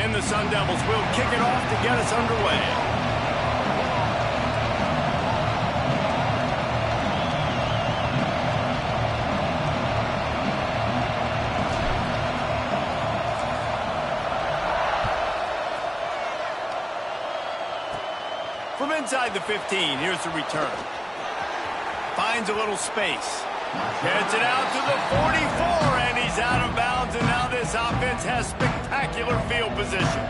And the Sun Devils will kick it off to get us underway. From inside the 15, here's the return. Finds a little space. Gets it out to the 44, and he's out of bounds, and now this offense has spectacular field position.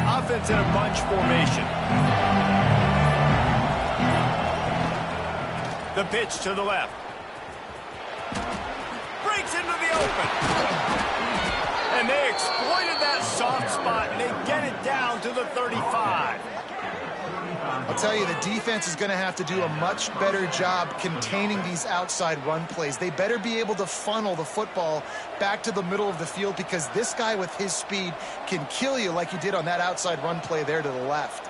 Offense in a bunch formation. The pitch to the left. Breaks into the open. And they exploited that soft spot, and they get it down to the 35. I'll tell you, the defense is going to have to do a much better job containing these outside run plays. They better be able to funnel the football back to the middle of the field, because this guy with his speed can kill you like he did on that outside run play there to the left.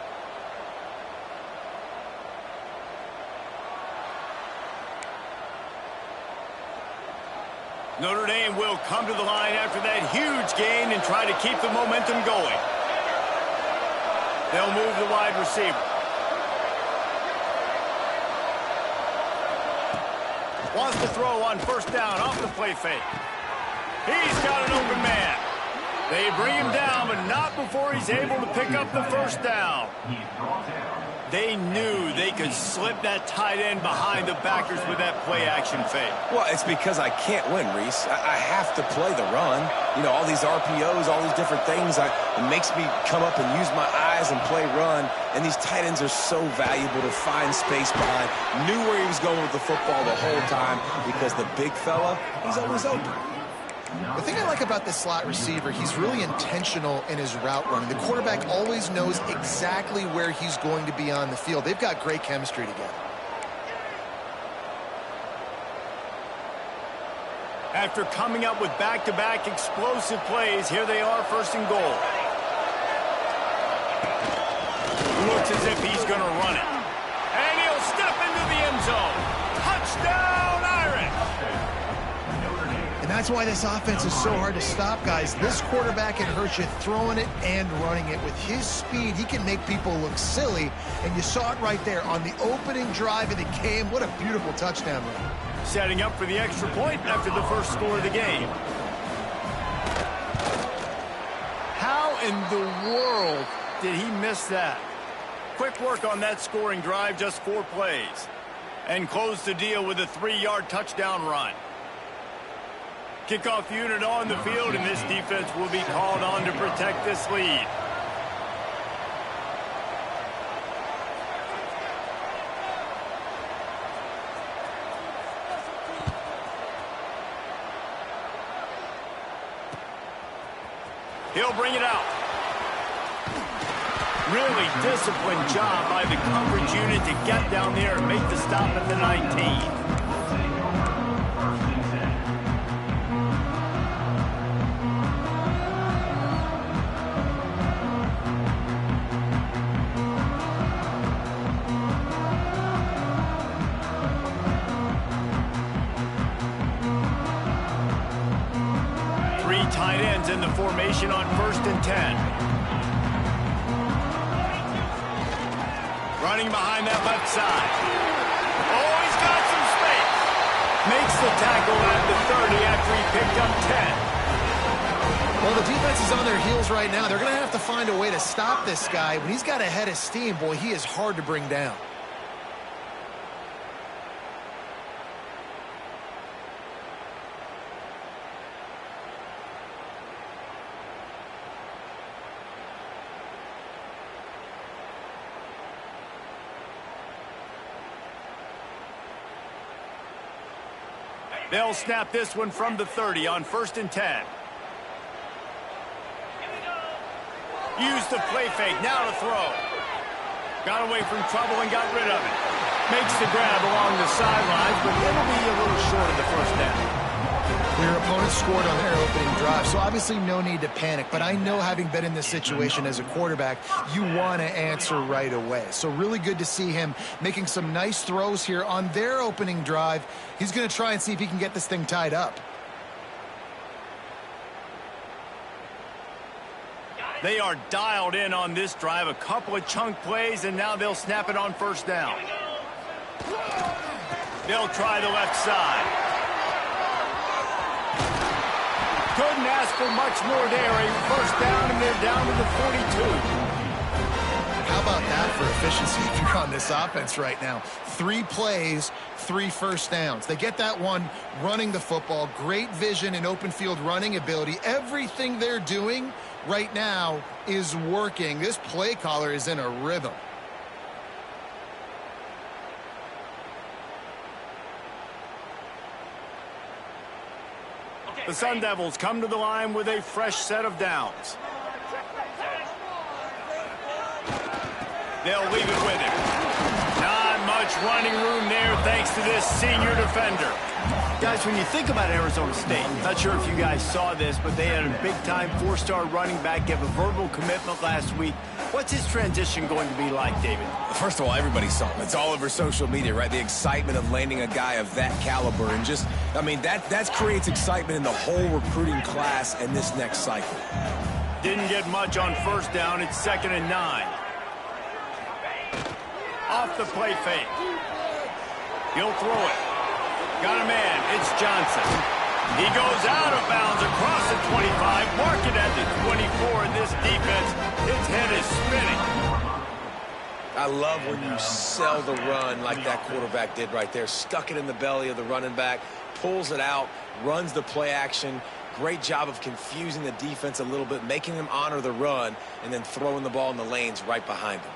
Notre Dame will come to the line after that huge gain and try to keep the momentum going. They'll move the wide receiver. Wants to throw on first down off the play fake. He's got an open man. They bring him down, but not before he's able to pick up the first down. They knew they could slip that tight end behind the backers with that play-action fake. Well, it's because I can't win, Reese. I have to play the run. You know, all these RPOs, all these different things, it makes me come up and use my eyes and play run. And these tight ends are so valuable to find space behind. Knew where he was going with the football the whole time, because the big fella, he's always open. The thing I like about this slot receiver, he's really intentional in his route running. The quarterback always knows exactly where he's going to be on the field. They've got great chemistry together. After coming up with back-to-back explosive plays, here they are, first and goal. Looks as if he's going to run it. And he'll step into the end zone. Touchdown, Irish! And that's why this offense is so hard to stop, guys. This quarterback can hurt you throwing it and running it. With his speed, he can make people look silly. And you saw it right there on the opening drive of the game. What a beautiful touchdown run. Setting up for the extra point after the first score of the game. How in the world did he miss that? Quick work on that scoring drive, just 4 plays. And close the deal with a 3-yard touchdown run. Kickoff unit on the field, and this defense will be called on to protect this lead. He'll bring it out. Really disciplined job by the coverage unit to get down there and make the stop at the 19. 3 tight ends in the formation on 1st and 10. Running behind that left side. Oh, he's got some space. Makes the tackle at the 30 after he picked up 10. Well, the defense is on their heels right now. They're going to have to find a way to stop this guy. When he's got a head of steam, boy, he is hard to bring down. They'll snap this one from the 30 on 1st and 10. Used the play fake, now to throw. Got away from trouble and got rid of it. Makes the grab along the sidelines, but it'll be a little short of the first down. Your opponent scored on their opening drive, so obviously no need to panic. But I know, having been in this situation as a quarterback, you want to answer right away. So really good to see him making some nice throws here on their opening drive. He's going to try and see if he can get this thing tied up. They are dialed in on this drive. A couple of chunk plays, and now they'll snap it on first down. They'll try the left side. Couldn't ask for much more there. A first down, and they're down to the 42. How about that for efficiency if you're on this offense right now? 3 plays, 3 first downs. They get that one running the football. Great vision and open field running ability. Everything they're doing right now is working. This play caller is in a rhythm. The Sun Devils come to the line with a fresh set of downs. They'll leave it with him. Not much running room there thanks to this senior defender. Guys, when you think about Arizona State, not sure if you guys saw this, but they had a big-time 4-star running back give a verbal commitment last week. What's his transition going to be like, David? First of all, everybody saw him. It's all over social media, right? The excitement of landing a guy of that caliber. And just, I mean, that creates excitement in the whole recruiting class and this next cycle. Didn't get much on first down. It's 2nd and 9. Off the play fake. He'll throw it. Got a man. It's Johnson. He goes out of bounds across the 25. Mark it at the 24. And this defense, its head is spinning. I love when you sell the run like that quarterback did right there. Stuck it in the belly of the running back, pulls it out, runs the play action. Great job of confusing the defense a little bit, making them honor the run, and then throwing the ball in the lanes right behind them.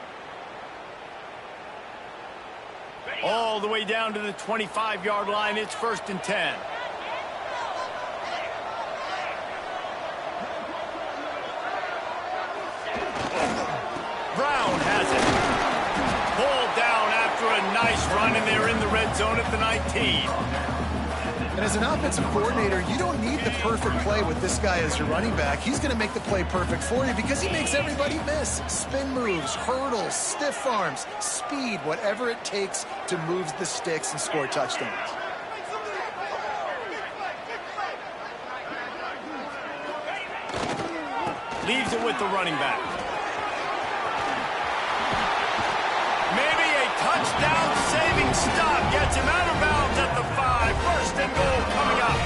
All the way down to the 25-yard line. It's 1st and 10. Brown has it. Pulled down after a nice run, and they're in the red zone at the 19. And as an offensive coordinator, you don't need the perfect play with this guy as your running back. He's going to make the play perfect for you because he makes everybody miss. Spin moves, hurdles, stiff arms, speed, whatever it takes to move the sticks and score touchdowns. Leaves it with the running back. Maybe a touchdown-saving stop gets him out of bounds at the 5. 1st and goal coming up.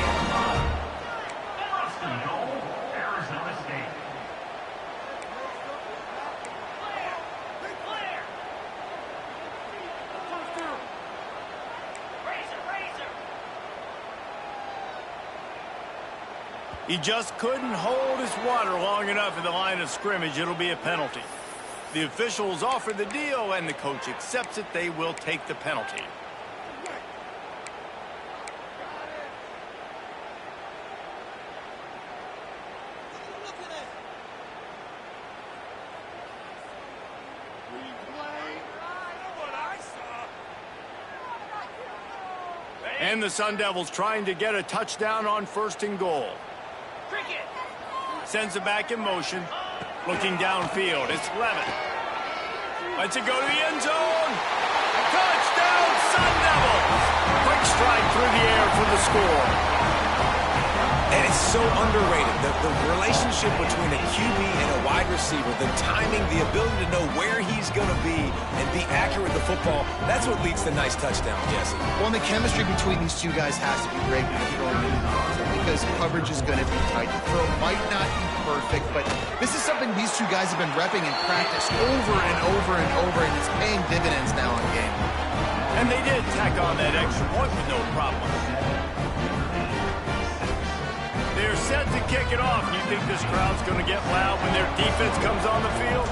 Arizona State. He just couldn't hold his water long enough in the line of scrimmage. It'll be a penalty. The officials offer the deal, and the coach accepts it. They will take the penalty. And the Sun Devils trying to get a touchdown on 1st and goal. Sends it back in motion. Looking downfield. It's Levin. Lets it go to the end zone. Touchdown, Sun Devils! Quick strike through the air for the score. And it's so underrated. The relationship between a QB and a wide receiver, the timing, the ability to know where he's going to be and be accurate with the football, that's what leads to nice touchdowns, Jesse. Well, and the chemistry between these two guys has to be great when you're throwing in because coverage is going to be tight. The throw might not be perfect, but this is something these two guys have been repping in practice over and over and over, and it's paying dividends now on game. And they did tack on that extra point with no problem. They're set to kick it off. You think this crowd's going to get loud when their defense comes on the field?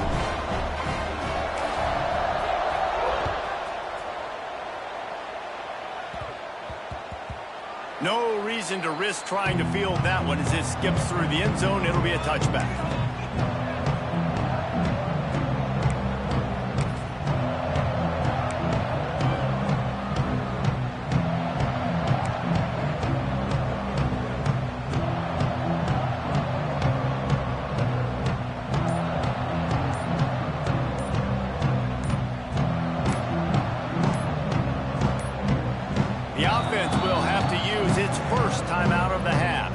No reason to risk trying to field that one as it skips through the end zone. It'll be a touchback. The offense will have to use its first timeout of the half.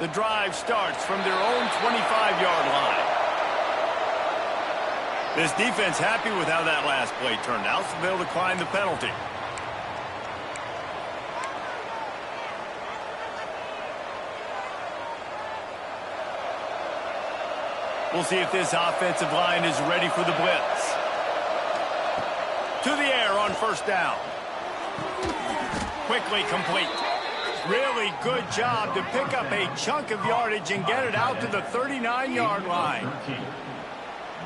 The drive starts from their own 25-yard line. This defense happy with how that last play turned out, so they'll decline the penalty. We'll see if this offensive line is ready for the blitz. To the air on first down. Quickly complete. Really good job to pick up a chunk of yardage and get it out to the 39-yard line.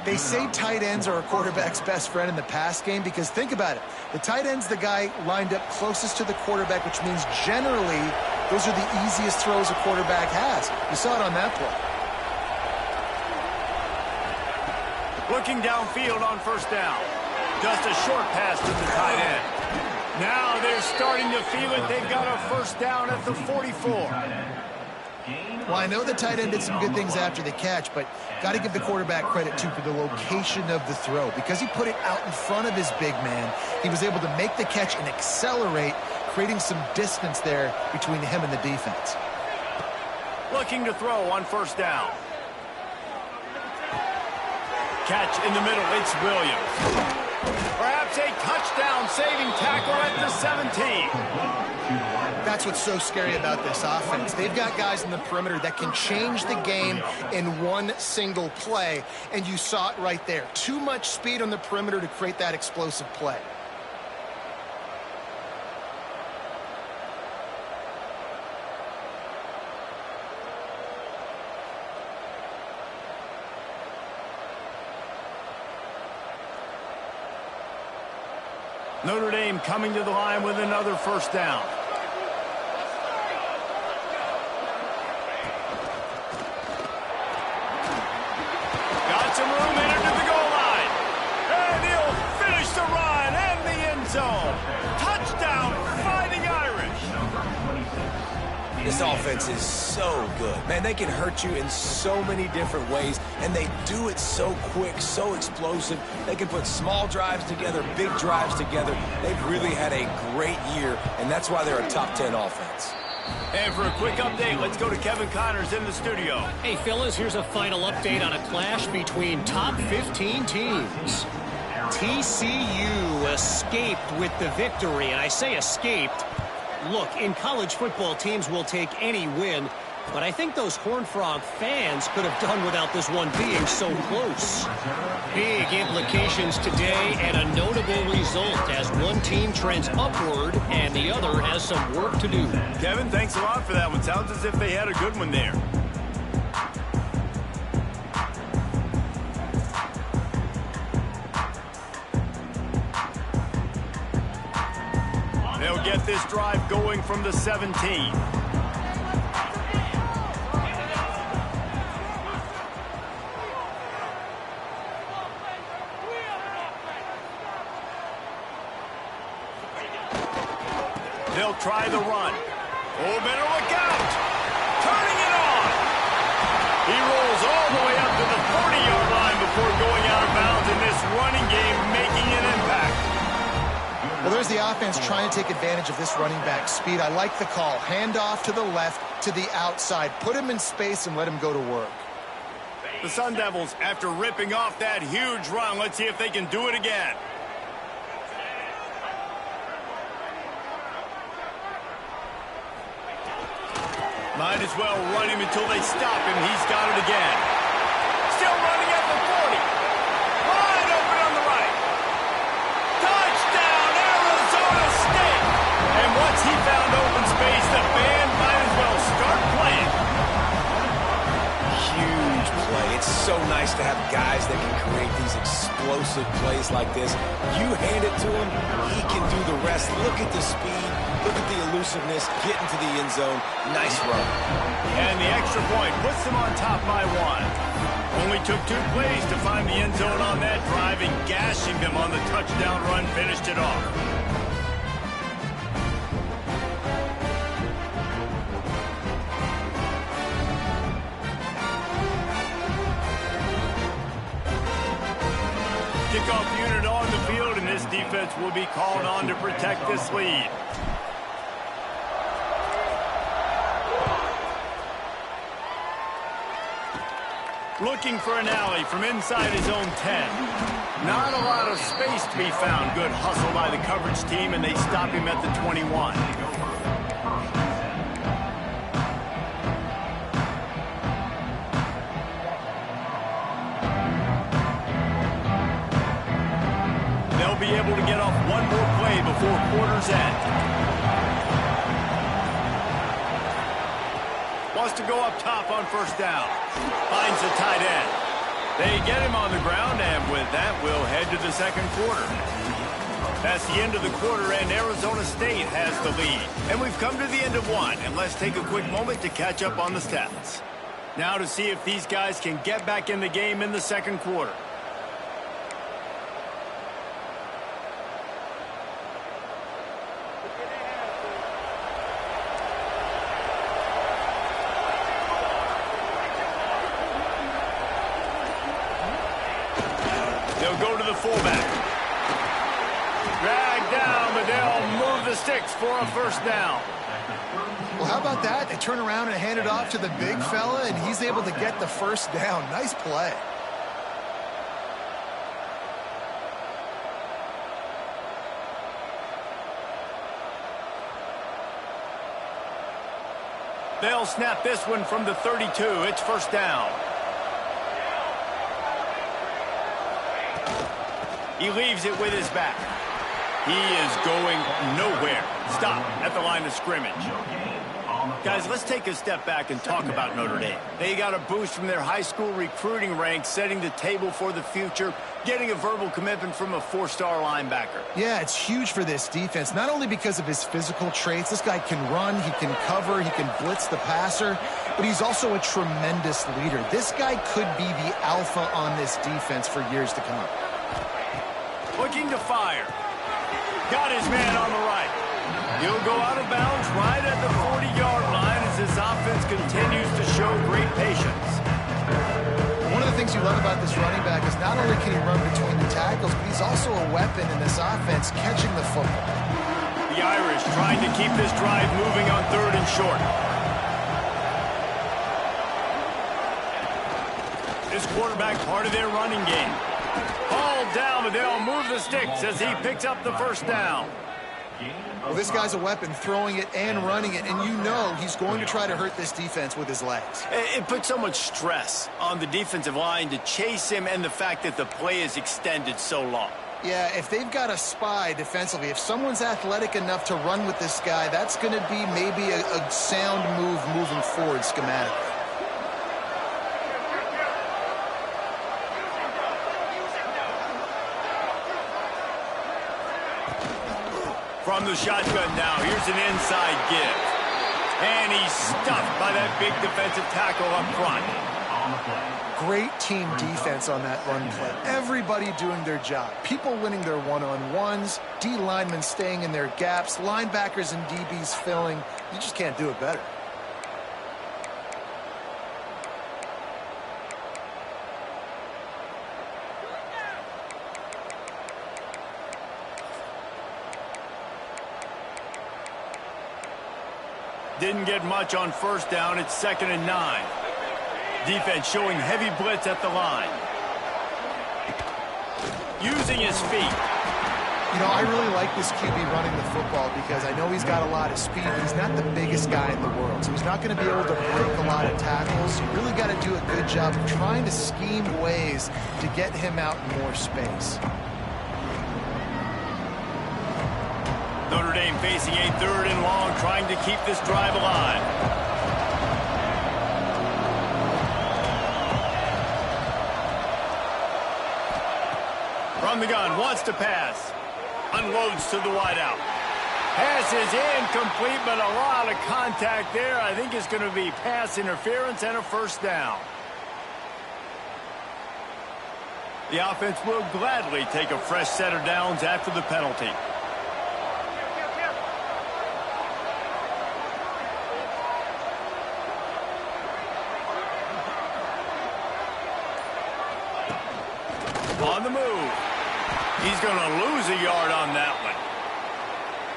They say tight ends are a quarterback's best friend in the pass game because think about it. The tight end's the guy lined up closest to the quarterback, which means generally those are the easiest throws a quarterback has. You saw it on that play. Looking downfield on first down. Just a short pass to the tight end. Now they're starting to feel it. They've got a first down at the 44. Well, I know the tight end did some good things after the catch, but got to give the quarterback credit, too, for the location of the throw. Because he put it out in front of his big man, he was able to make the catch and accelerate, creating some distance there between him and the defense. Looking to throw on first down. Catch in the middle. It's Williams. Perhaps a touchdown-saving tackle at the 17. That's what's so scary about this offense. They've got guys in the perimeter that can change the game in one single play, and you saw it right there. Too much speed on the perimeter to create that explosive play. Notre Dame coming to the line with another first down. Got some room, entered to the goal line. And he'll finish the run and the end zone. Touchdown, Fighting Irish. This offense is so good. Man, they can hurt you in so many different ways, and they do it so quick, so explosive. They can put small drives together, big drives together. They've really had a great year, and that's why they're a top 10 offense. And for a quick update, let's go to Kevin Connors in the studio. Hey, fellas, here's a final update on a clash between top 15 teams. TCU escaped with the victory, and I say escaped. Look, in college football, teams will take any win, but I think those Horned Frog fans could have done without this one being so close. Big implications today and a notable result as one team trends upward and the other has some work to do. Kevin, thanks a lot for that one. Sounds as if they had a good one there. They'll get this drive going from the 17. They'll try the run. Oh, better look out. Turning it on. He rolls all the way up to the 40-yard line before going out of bounds in this running game, making an impact. Well, there's the offense trying to take advantage of this running back speed. I like the call. Hand off to the left, to the outside. Put him in space and let him go to work. The Sun Devils, after ripping off that huge run, let's see if they can do it again. Might as well run him until they stop him. He's got it again. Still running at the 40. Wide open on the right. Touchdown, Arizona State. And once he found open space, the band might as well start playing. Huge play. It's so nice nice to have guys that can create these explosive plays like this. You hand it to him, he can do the rest. Look at the speed, look at the elusiveness, get into the end zone. Nice run. And the extra point puts them on top by 1. Only took 2 plays to find the end zone on that drive, and gashing them on the touchdown run finished it off. Kickoff unit on the field, and this defense will be called on to protect this lead. Looking for an alley from inside his own 10. Not a lot of space to be found. Good hustle by the coverage team, and they stop him at the 21. They'll be able to get off one more play before quarter's end. Wants to go up top on first down. Finds the tight end. They get him on the ground, and with that, we'll head to the second quarter. That's the end of the quarter, and Arizona State has the lead. And we've come to the end of one, and let's take a quick moment to catch up on the stats. Now to see if these guys can get back in the game in the second quarter. They'll go to the fullback. Drag down, but they'll move the sticks for a first down. Well, how about that? They turn around and hand it off to the big fella, and he's able to get the first down. Nice play. They'll snap this one from the 32. It's first down. He leaves it with his back. He is going nowhere. Stop at the line of scrimmage. Guys, let's take a step back and talk about Notre Dame. They got a boost from their high school recruiting ranks, setting the table for the future, getting a verbal commitment from a 4-star linebacker. Yeah, it's huge for this defense, not only because of his physical traits. This guy can run, he can cover, he can blitz the passer, but he's also a tremendous leader. This guy could be the alpha on this defense for years to come. Looking to fire. Got his man on the right. He'll go out of bounds right at the 40-yard line as his offense continues to show great patience. One of the things you love about this running back is not only can he run between the tackles, but he's also a weapon in this offense catching the football. The Irish trying to keep this drive moving on 3rd and short. This quarterback part of their running game. Ball down, but they'll move the sticks as he picks up the first down. Well, this guy's a weapon, throwing it and running it, and you know he's going to try to hurt this defense with his legs. It puts so much stress on the defensive line to chase him, and the fact that the play is extended so long. Yeah, if they've got a spy defensively, if someone's athletic enough to run with this guy, that's going to be maybe a sound move moving forward schematically. From the shotgun now, here's an inside give. And he's stuffed by that big defensive tackle up front. Great team defense on that run play. Everybody doing their job. People winning their one-on-ones, D linemen staying in their gaps, linebackers and DBs filling. You just can't do it better. Didn't get much on first down. It's 2nd and 9. Defense showing heavy blitz at the line. Using his feet. You know, I really like this QB running the football because I know he's got a lot of speed, but he's not the biggest guy in the world. So he's not going to be able to break a lot of tackles. You really got to do a good job of trying to scheme ways to get him out in more space. Notre Dame facing a 3rd and long, trying to keep this drive alive. From the gun, wants to pass. Unloads to the wideout. Pass is incomplete, but a lot of contact there. I think it's going to be pass interference and a first down. The offense will gladly take a fresh set of downs after the penalty. On the move. He's going to lose a yard on that one.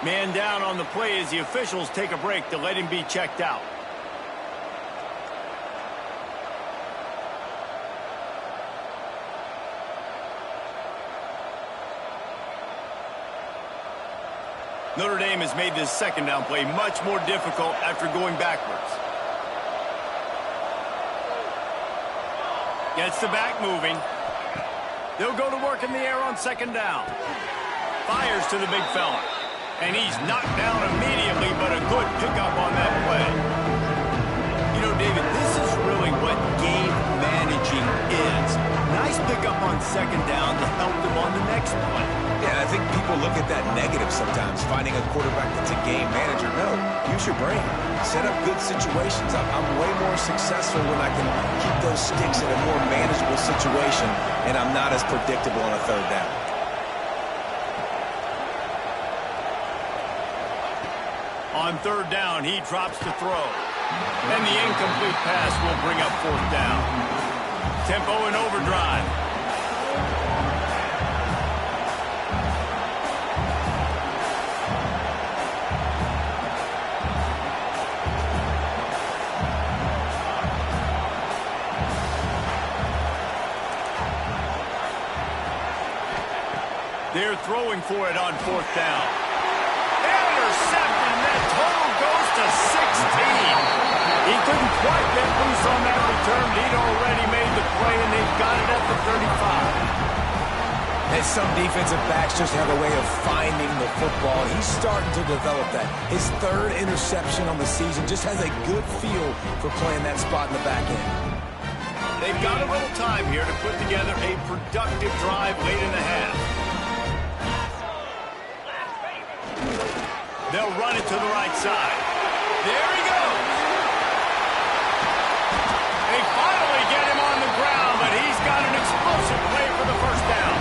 Man down on the play as the officials take a break to let him be checked out. Notre Dame has made this second down play much more difficult after going backwards. Gets the back moving. They'll go to work in the air on second down. Fires to the big fella. And he's knocked down immediately, but a good pickup on that play. You know, David, this is really what game managing is. Nice pickup on second down to help them on the next play. Yeah, I think people look at that negative sometimes, finding a quarterback that's a game manager. No, use your brain. Set up good situations. I'm way more successful when I can keep those sticks in a more manageable situation, and I'm not as predictable on a third down. On third down, he drops the throw. And the incomplete pass will bring up fourth down. Tempo in overdrive. They're throwing for it on fourth down. Intercepted, and that total goes to 16. He couldn't quite get loose on that return. He'd already made the play, and they've got it at the 35. And some defensive backs just have a way of finding the football. He's starting to develop that. His third interception on the season just has a good feel for playing that spot in the back end. They've got a little time here to put together a productive drive late in the half. They'll run it to the right side. There he goes. They finally get him on the ground, but he's got an explosive play for the first down.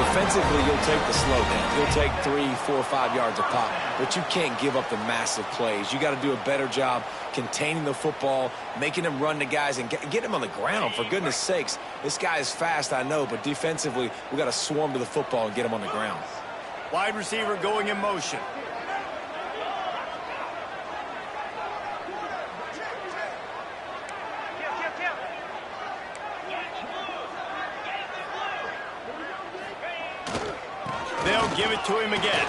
Defensively, you'll take the slow down. You'll take 3, 4, 5 yards a pop, but you can't give up the massive plays. You got to do a better job containing the football, making him run to guys, and get him on the ground, for goodness sakes. This guy is fast, I know, but defensively, we got to swarm to the football and get him on the ground. Wide receiver going in motion. They'll give it to him again.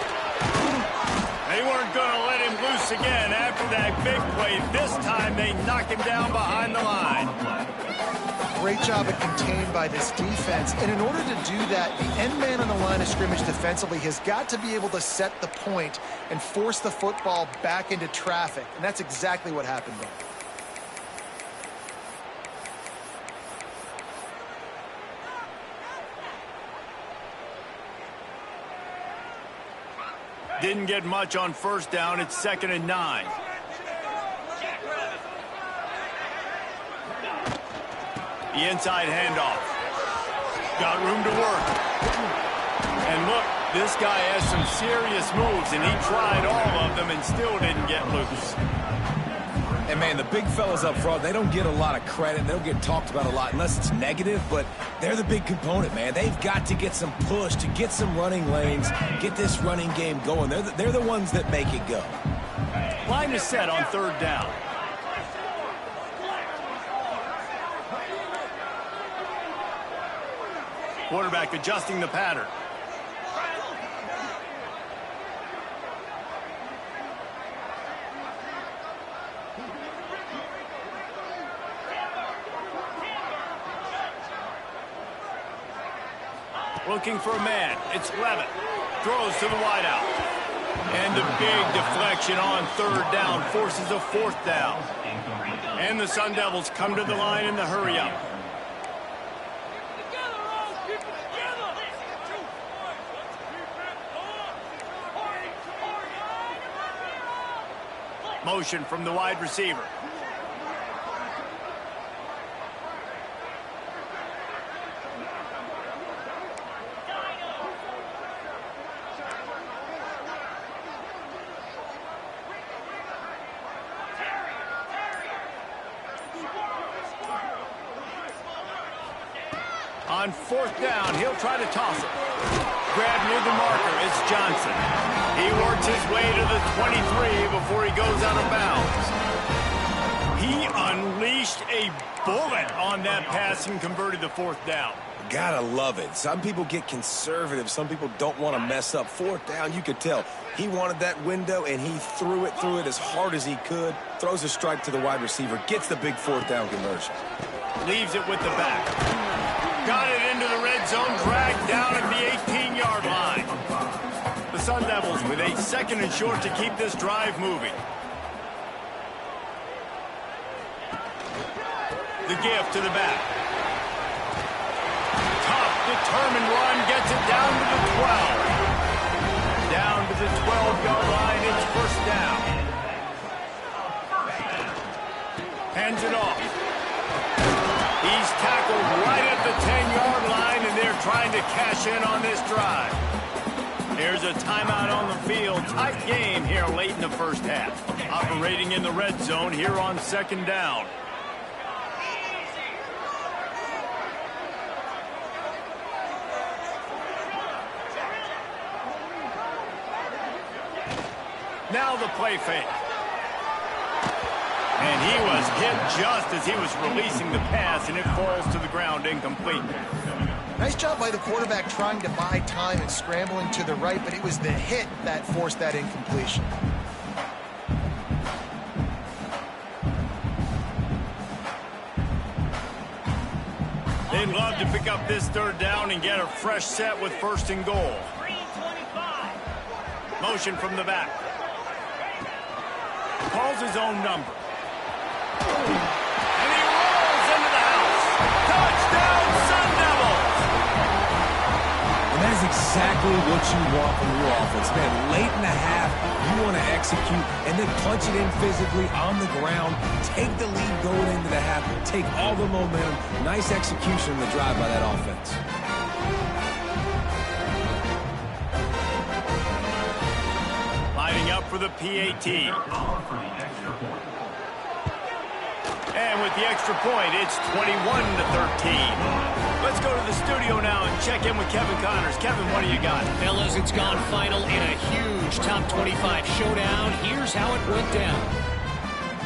They weren't going to let him loose again after that big play. This time they knock him down behind the line. Great job at contained by this defense. And in order to do that, the end man on the line of scrimmage defensively has got to be able to set the point and force the football back into traffic. And that's exactly what happened there. Didn't get much on first down. It's 2nd and 9. The inside handoff. Got room to work. And look, this guy has some serious moves, and he tried all of them and still didn't get loose. And, man, the big fellas up front, they don't get a lot of credit. They don't get talked about a lot unless it's negative, but they're the big component, man. They've got to get some push, to get some running lanes, get this running game going. They're the ones that make it go. Line is set on third down. Quarterback adjusting the pattern. Looking for a man. It's Levitt. Throws to the wideout. And the big deflection on third down forces a fourth down. And the Sun Devils come to the line in the hurry-up. Motion from the wide receiver. On fourth down, he'll try to toss it. Grab near the marker, it's Johnson. He works his way to the 23 before he goes out of bounds. He unleashed a bullet on that pass and converted the fourth down. Gotta love it. Some people get conservative. Some people don't want to mess up. Fourth down, you could tell. He wanted that window, and he threw it as hard as he could. Throws a strike to the wide receiver. Gets the big fourth down conversion. Leaves it with the back. Got it into the red zone, dragged down at the 18-yard line. The Sun Devils with a second and short to keep this drive moving. The give to the back. Tough, determined run, gets it down to the 12. Down to the 12-yard line, it's first down. Hands it off. He's tackled right at the 10-yard line, and they're trying to cash in on this drive. There's a timeout on the field. Tight game here late in the first half. Operating in the red zone here on second down. Now the play fake. And he was hit just as he was releasing the pass, and it falls to the ground incomplete. Nice job by the quarterback trying to buy time and scrambling to the right, but it was the hit that forced that incompletion. They'd love to pick up this third down and get a fresh set with first and goal. Motion from the back. Calls his own number. And he rolls into the house. Touchdown, Sun Devils! And that is exactly what you want from your offense, man. Late in the half, you want to execute and then punch it in physically on the ground. Take the lead going into the half. Take all the momentum. Nice execution in the drive by that offense. Lining up for the PAT. And with the extra point, it's 21-13. Let's go to the studio now and check in with Kevin Connors. Kevin, what do you got? Fellas, it's gone final in a huge top 25 showdown. Here's how it went down.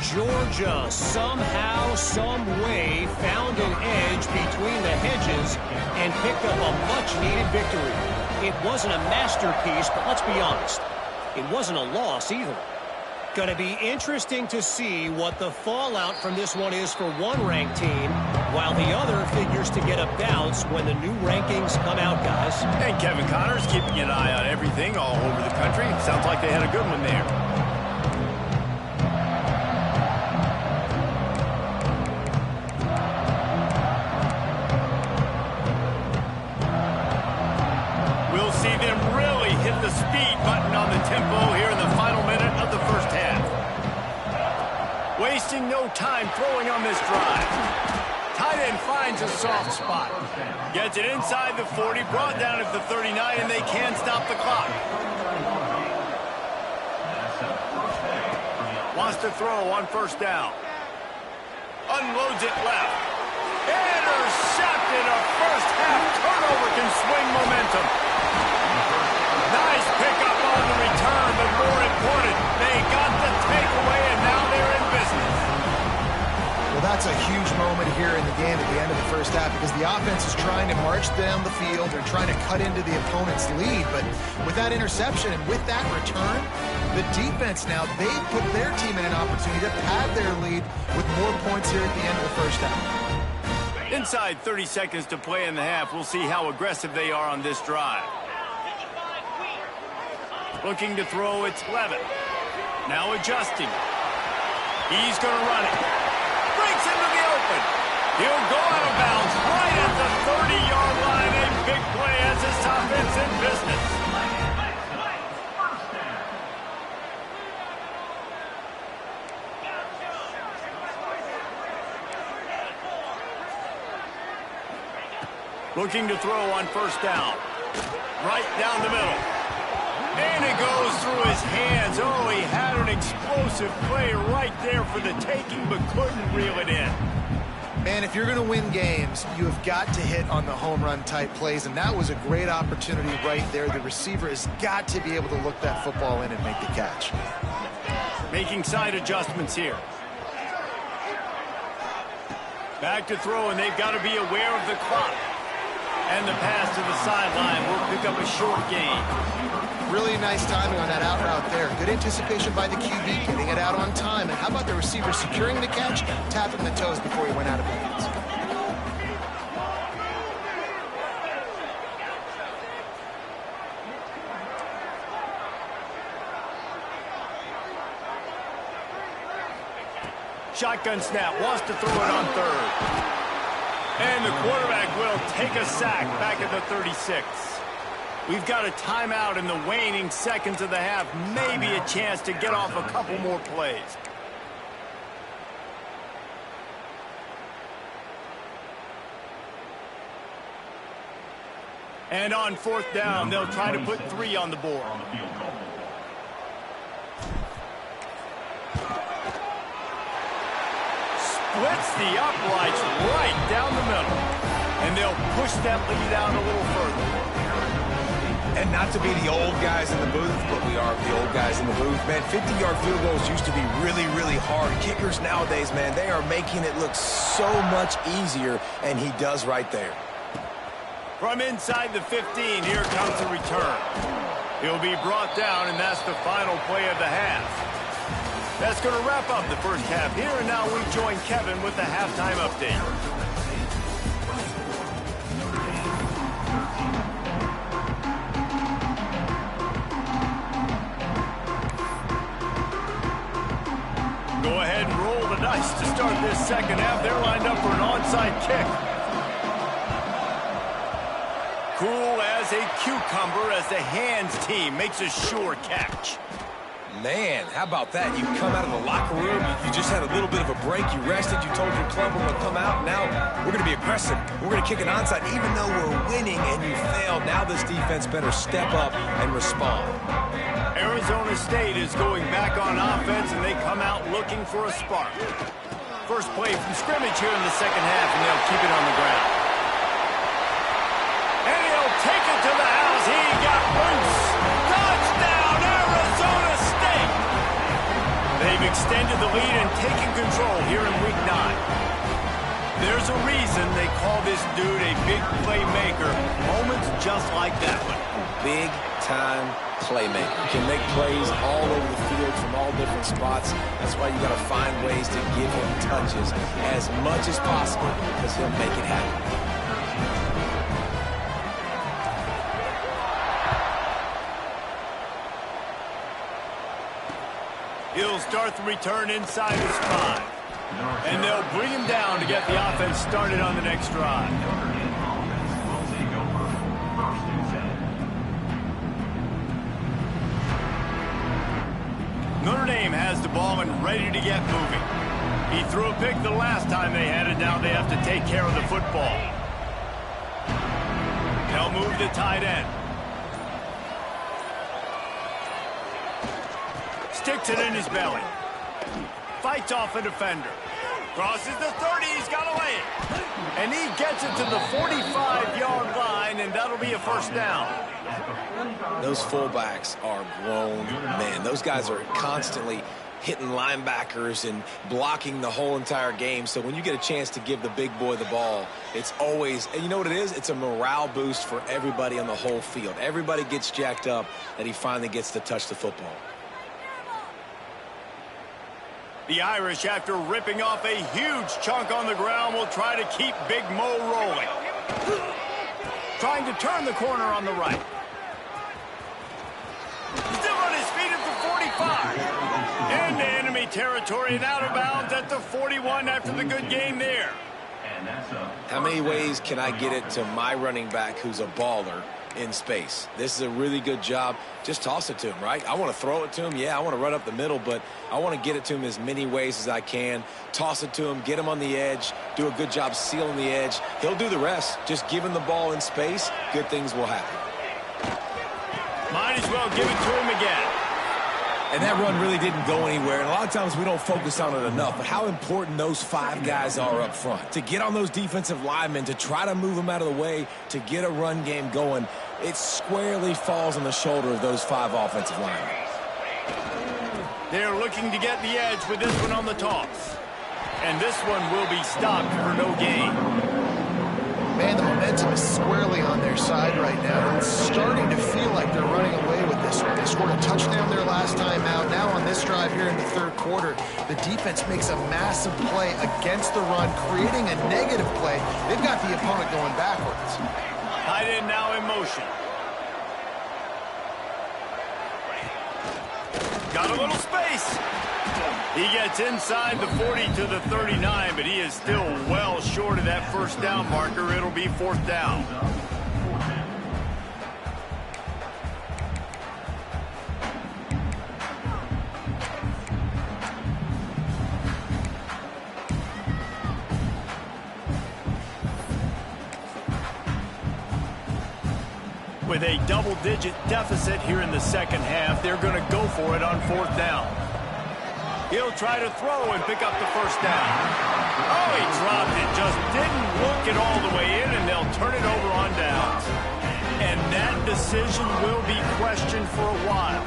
Georgia somehow, some way found an edge between the hedges and picked up a much-needed victory. It wasn't a masterpiece, but let's be honest, it wasn't a loss either. Going to be interesting to see what the fallout from this one is for one ranked team, while the other figures to get a bounce when the new rankings come out, guys. And Kevin Connors keeping an eye on everything all over the country. Sounds like they had a good one there. We'll see them really hit the speed button on the tempo here in the final minute of the first half. Wasting no time throwing on this drive. Tight end finds a soft spot. Gets it inside the 40, brought down at the 39, and they can't stop the clock. Wants to throw on first down. Unloads it left. Intercepted. A first half turnover can swing momentum. Nice pickup on the return, but more important, they got the takeaway, and now they're in business. Well, that's a huge moment here in the game at the end of the first half because the offense is trying to march down the field. They're trying to cut into the opponent's lead, but with that interception and with that return, the defense now, they put their team in an opportunity to pad their lead with more points here at the end of the first half. Inside 30 seconds to play in the half, we'll see how aggressive they are on this drive. Looking to throw, it's Levitt. Now adjusting. He's going to run it. Breaks into the open. He'll go out of bounds right at the 30-yard line. A big play as this offense in business. Looking to throw on first down. Right down the middle. And it goes through his hands. Oh, he had an explosive play right there for the taking, but couldn't reel it in. Man, if you're going to win games, you have got to hit on the home run type plays, and that was a great opportunity right there. The receiver has got to be able to look that football in and make the catch. Making side adjustments here. Back to throw, and they've got to be aware of the clock. And the pass to the sideline will pick up a short gain. Really nice timing on that out route there. Good anticipation by the QB, getting it out on time. And how about the receiver securing the catch, tapping the toes before he went out of bounds? Shotgun snap, wants to throw it on third. And the quarterback will take a sack back at the 36. We've got a timeout in the waning seconds of the half. Maybe a chance to get off a couple more plays. And on fourth down, they'll try to put 3 on the board. Splits the uprights right down the middle. And they'll push that lead out a little further. And not to be the old guys in the booth, but we are the old guys in the booth. Man, 50-yard field goals used to be really, really hard. Kickers nowadays, man, they are making it look so much easier, and he does right there. From inside the 15, here comes the return. He'll be brought down, and that's the final play of the half. That's going to wrap up the first half here, and now we join Kevin with the halftime update. Go ahead and roll the dice to start this second half. They're lined up for an onside kick. Cool as a cucumber as the hands team makes a sure catch. Man, how about that? You come out of the locker room, you just had a little bit of a break, you rested, you told your club we're going to come out, now we're going to be aggressive. We're going to kick an onside even though we're winning and you failed. Now this defense better step up and respond. Arizona State is going back on offense, and they come out looking for a spark. First play from scrimmage here in the second half, and they'll keep it on the ground. And he'll take it to the house. He got loose. Touchdown, Arizona State! They've extended the lead and taken control here in Week 9. There's a reason they call this dude a big playmaker. Moments just like that one. Big-time playmaker. He can make plays all over the field from all different spots. That's why you got to find ways to give him touches as much as possible because he'll make it happen. He'll start the return inside his 5. And they'll bring him down to get the offense started on the next drive. Notre Dame has the ball and ready to get moving. He threw a pick the last time they had it. Now they have to take care of the football. They'll move the tight end. Sticks it in his belly. Fights off a defender. Crosses the 30. He's got away. And he gets it to the 45-yard line, and that'll be a first down. Those fullbacks are grown men. Those guys are constantly hitting linebackers and blocking the whole entire game. So when you get a chance to give the big boy the ball, it's always, and you know what it is? It's a morale boost for everybody on the whole field. Everybody gets jacked up that he finally gets to touch the football. The Irish, after ripping off a huge chunk on the ground, will try to keep Big Mo rolling. Trying to turn the corner on the right. Still on his feet at the 45. Into enemy territory and out of bounds at the 41 after the good game there. How many ways can I get it to my running back who's a baller in space. This is a really good job. Just toss it to him, right? I want to throw it to him. Yeah, I want to run up the middle, but I want to get it to him as many ways as I can. Toss it to him, get him on the edge, do a good job sealing the edge. He'll do the rest. Just give him the ball in space, good things will happen. Might as well give it to him again. And that run really didn't go anywhere. And a lot of times we don't focus on it enough. But how important those 5 guys are up front. To get on those defensive linemen, to try to move them out of the way, to get a run game going, it squarely falls on the shoulder of those 5 offensive linemen. They're looking to get the edge with this one on the toss. And this one will be stopped for no gain. Man, the momentum is squarely on their side right now. It's starting to feel like they're running away with this one. They scored a touchdown their last time out. Now on this drive here in the third quarter, the defense makes a massive play against the run, creating a negative play. They've got the opponent going backwards. Tight end now in motion. Got a little space. He gets inside the 40 to the 39, but he is still well short of that first down marker. It'll be 4th down. With a double-digit deficit here in the second half, they're going to go for it on 4th down. He'll try to throw and pick up the first down. Oh, he dropped it. Just didn't look it all the way in, and they'll turn it over on downs. And that decision will be questioned for a while.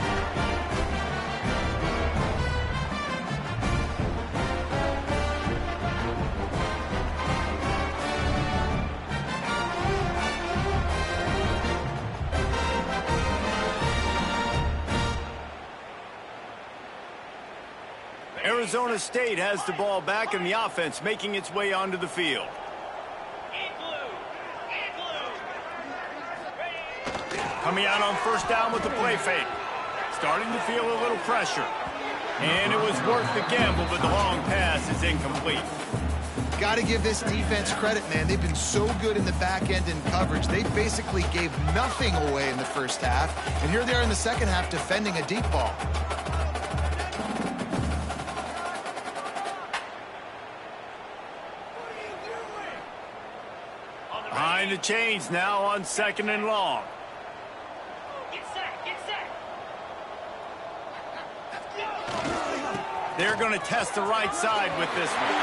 Arizona State has the ball back in the offense, making its way onto the field. Coming out on first down with the play fake. Starting to feel a little pressure. And it was worth the gamble, but the long pass is incomplete. Got to give this defense credit, man. They've been so good in the back end in coverage. They basically gave nothing away in the first half. And here they are in the second half defending a deep ball. Behind the chains now on 2nd and long. Get set, get set. They're going to test the right side with this one.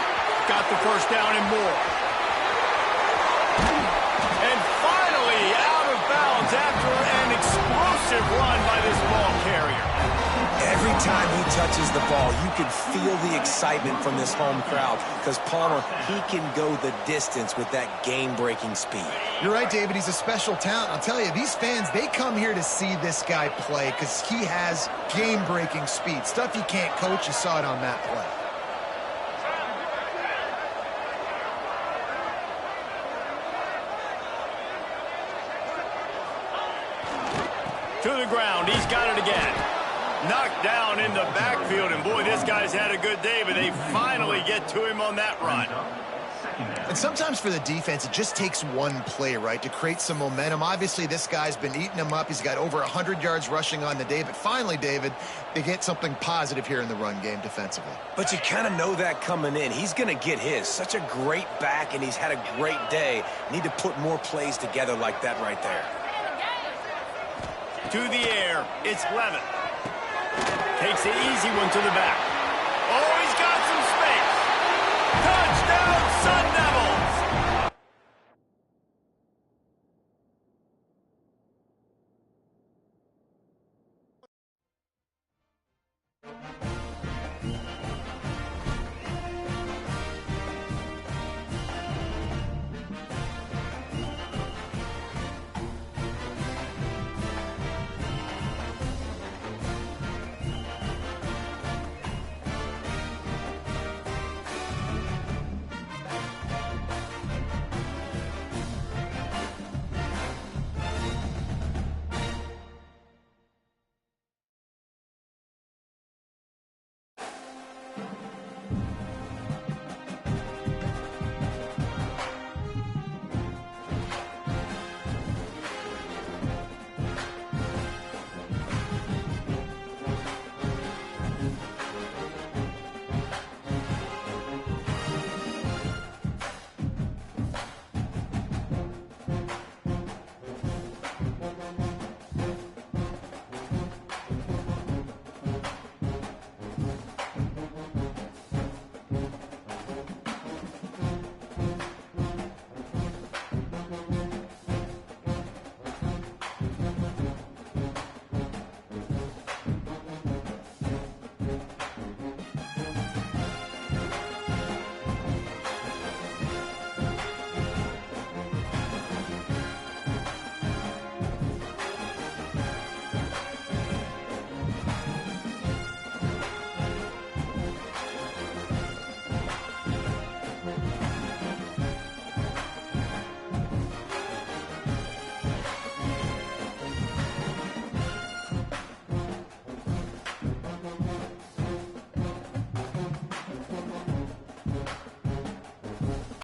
Got the first down and more. And finally out of bounds after an explosive run by this ball carrier. Every time he touches the ball, you can feel the excitement from this home crowd because Palmer, he can go the distance with that game-breaking speed. You're right, David. He's a special talent. I'll tell you, these fans, they come here to see this guy play because he has game-breaking speed. Stuff you can't coach. You saw it on that play. To the ground. He's got it again. Knocked down in the backfield, and boy, this guy's had a good day, but they finally get to him on that run. And sometimes for the defense, it just takes one play, right, to create some momentum. Obviously, this guy's been eating them up. He's got over 100 yards rushing on the day, but finally, David, they get something positive here in the run game defensively. But you kind of know that coming in. He's going to get his. Such a great back, and he's had a great day. Need to put more plays together like that right there. To the air, it's Levin. Takes the easy one to the back.